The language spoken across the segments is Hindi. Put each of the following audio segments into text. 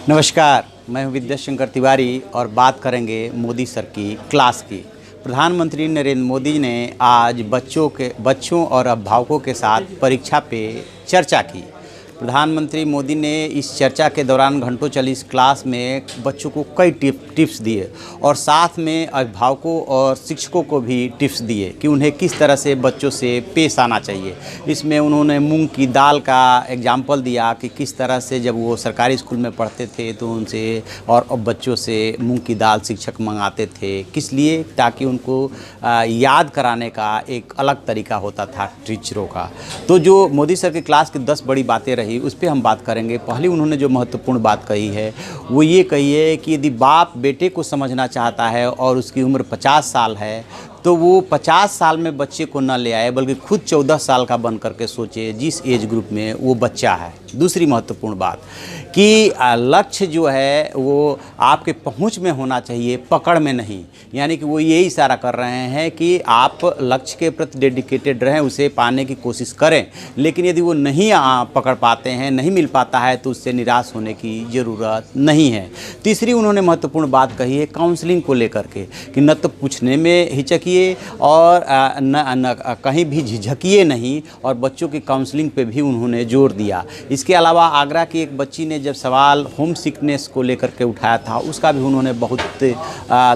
नमस्कार, मैं हूं विद्याशंकर तिवारी और बात करेंगे मोदी सर की क्लास की। प्रधानमंत्री नरेंद्र मोदी ने आज बच्चों और अभिभावकों के साथ परीक्षा पे चर्चा की। प्रधानमंत्री मोदी ने इस चर्चा के दौरान घंटों चली इस क्लास में बच्चों को कई टिप्स दिए और साथ में अभिभावकों और शिक्षकों को भी टिप्स दिए कि उन्हें किस तरह से बच्चों से पेश आना चाहिए। इसमें उन्होंने मूंग की दाल का एग्जाम्पल दिया कि किस तरह से जब वो सरकारी स्कूल में पढ़ते थे तो उनसे और बच्चों से मूंग की दाल शिक्षक मंगाते थे, किस लिए, ताकि उनको याद कराने का एक अलग तरीका होता था टीचरों का। तो जो मोदी सर की क्लास की 10 बड़ी बातें रही उस पर हम बात करेंगे। पहले उन्होंने जो महत्वपूर्ण बात कही है वो ये कही है कि यदि बाप बेटे को समझना चाहता है और उसकी उम्र 50 साल है तो वो 50 साल में बच्चे को न ले आए बल्कि खुद 14 साल का बन करके सोचे जिस एज ग्रुप में वो बच्चा है। दूसरी महत्वपूर्ण बात कि लक्ष्य जो है वो आपके पहुंच में होना चाहिए, पकड़ में नहीं। यानी कि वो यही इशारा कर रहे हैं कि आप लक्ष्य के प्रति डेडिकेटेड रहें, उसे पाने की कोशिश करें, लेकिन यदि वो नहीं पकड़ पाते हैं, नहीं मिल पाता है तो उससे निराश होने की ज़रूरत नहीं है। तीसरी उन्होंने महत्वपूर्ण बात कही है काउंसलिंग को लेकर के कि न तो पूछने में हिचकिए और न कहीं भी झिझकिए नहीं, और बच्चों की काउंसलिंग पे भी उन्होंने जोर दिया। इसके अलावा आगरा की एक बच्ची ने जब सवाल होम सिकनेस को लेकर के उठाया था उसका भी उन्होंने बहुत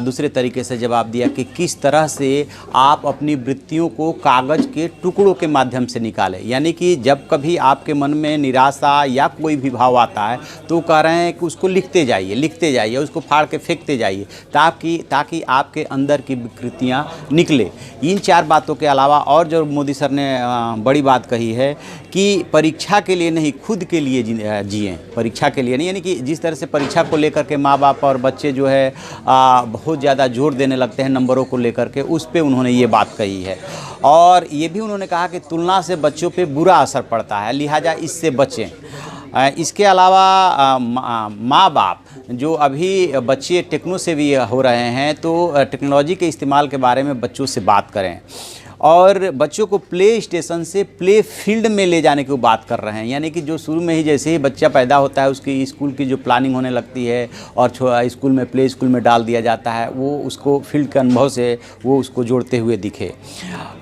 दूसरे तरीके से जवाब दिया कि किस तरह से आप अपनी वृत्तियों को कागज़ के टुकड़ों के माध्यम से निकालें। यानी कि जब कभी आपके मन में निराशा या कोई भी भाव आता है तो कह रहे हैं कि उसको लिखते जाइए, उसको फाड़ के फेंकते जाइए ताकि आपके अंदर की विकृतियाँ निकले। इन 4 बातों के अलावा और जो मोदी सर ने बड़ी बात कही है कि परीक्षा के लिए नहीं, खुद के लिए जिएं, परीक्षा के लिए नहीं। यानी कि जिस तरह से परीक्षा को लेकर के माँ बाप और बच्चे जो है बहुत ज़्यादा जोर देने लगते हैं नंबरों को लेकर के, उस पे उन्होंने ये बात कही है। और ये भी उन्होंने कहा कि तुलना से बच्चों पे बुरा असर पड़ता है, लिहाजा इससे बचें। इसके अलावा माँ बाप जो अभी बच्चे टेक्नो से भी हो रहे हैं तो टेक्नोलॉजी के इस्तेमाल के बारे में बच्चों से बात करें और बच्चों को प्ले स्टेशन से प्ले फील्ड में ले जाने की बात कर रहे हैं। यानी कि जो शुरू में ही जैसे ही बच्चा पैदा होता है उसकी स्कूल की जो प्लानिंग होने लगती है और स्कूल में प्ले स्कूल में डाल दिया जाता है, वो उसको फील्ड के अनुभव से वो उसको जोड़ते हुए दिखे।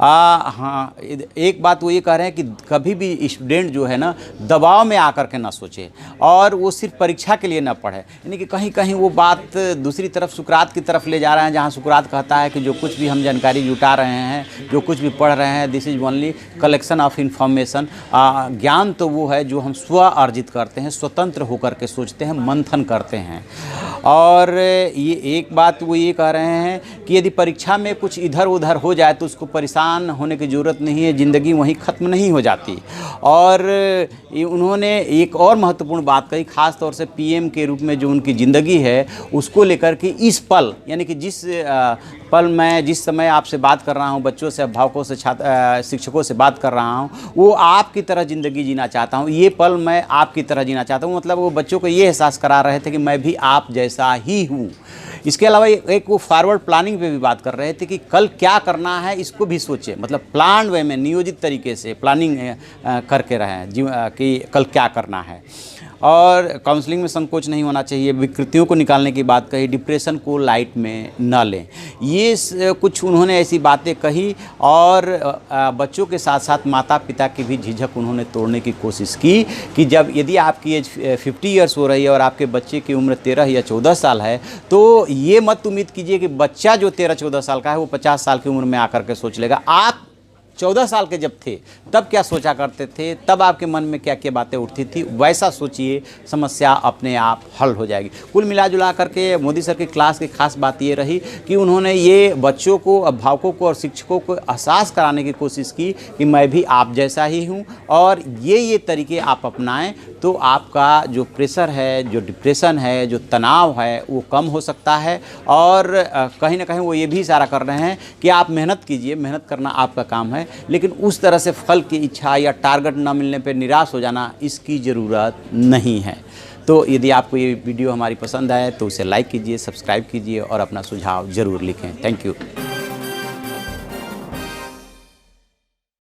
हाँ, एक बात वो ये कह रहे हैं कि कभी भी स्टूडेंट जो है ना दबाव में आकर के ना सोचे और वो सिर्फ परीक्षा के लिए ना पढ़े। यानी कि कहीं कहीं वो बात दूसरी तरफ सुकरात की तरफ ले जा रहे हैं, जहाँ सुकरात कहता है कि जो कुछ भी हम जानकारी जुटा रहे हैं, जो कुछ भी पढ़ रहे हैं, this is only collection of information. ज्ञान तो वो है जो हम स्व अर्जित करते हैं, स्वतंत्र होकर के सोचते हैं, मंथन करते हैं। और ये एक बात वो ये कह रहे हैं कि यदि परीक्षा में कुछ इधर उधर हो जाए तो उसको परेशान होने की ज़रूरत नहीं है, ज़िंदगी वहीं ख़त्म नहीं हो जाती। और उन्होंने एक और महत्वपूर्ण बात कही, ख़ास तौर से पीएम के रूप में जो उनकी ज़िंदगी है उसको लेकर के इस पल, यानी कि जिस समय आपसे बात कर रहा हूँ, बच्चों से, अभिभावकों से, शिक्षकों से बात कर रहा हूँ, वो आपकी तरह ज़िंदगी जीना चाहता हूँ, ये पल मैं आपकी तरह जीना चाहता हूँ। मतलब वो बच्चों को ये एहसास करा रहे थे कि मैं भी आप जैसा ही हूँ। इसके अलावा एक वो फॉरवर्ड प्लानिंग पे भी बात कर रहे थे कि कल क्या करना है इसको भी सोचें, मतलब प्लान वे में नियोजित तरीके से प्लानिंग करके रहें कि कल क्या करना है। और काउंसलिंग में संकोच नहीं होना चाहिए, विकृतियों को निकालने की बात कही, डिप्रेशन को लाइट में न लें। ये कुछ उन्होंने ऐसी बातें कही और बच्चों के साथ साथ माता पिता की भी झिझक उन्होंने तोड़ने की कोशिश की कि यदि आपकी एज 50 ईयर्स हो रही है और आपके बच्चे की उम्र 13 या 14 साल है तो ये मत उम्मीद कीजिए कि बच्चा जो 13-14 साल का है वो 50 साल की उम्र में आकर के सोच लेगा। आप 14 साल के जब थे तब क्या सोचा करते थे, तब आपके मन में क्या क्या बातें उठती थी, वैसा सोचिए, समस्या अपने आप हल हो जाएगी। कुल मिला जुला करके मोदी सर की क्लास की खास बात ये रही कि उन्होंने ये बच्चों को, अभिभावकों को और शिक्षकों को एहसास कराने की कोशिश की कि मैं भी आप जैसा ही हूँ और ये तरीके आप अपनाएं तो आपका जो प्रेशर है, जो डिप्रेशन है, जो तनाव है वो कम हो सकता है। और कहीं ना कहीं वो ये भी इशारा कर रहे हैं कि आप मेहनत कीजिए, मेहनत करना आपका काम है, लेकिन उस तरह से फल की इच्छा या टारगेट न मिलने पर निराश हो जाना, इसकी ज़रूरत नहीं है। तो यदि आपको ये वीडियो हमारी पसंद आए तो उसे लाइक कीजिए, सब्सक्राइब कीजिए और अपना सुझाव ज़रूर लिखें। Thank you.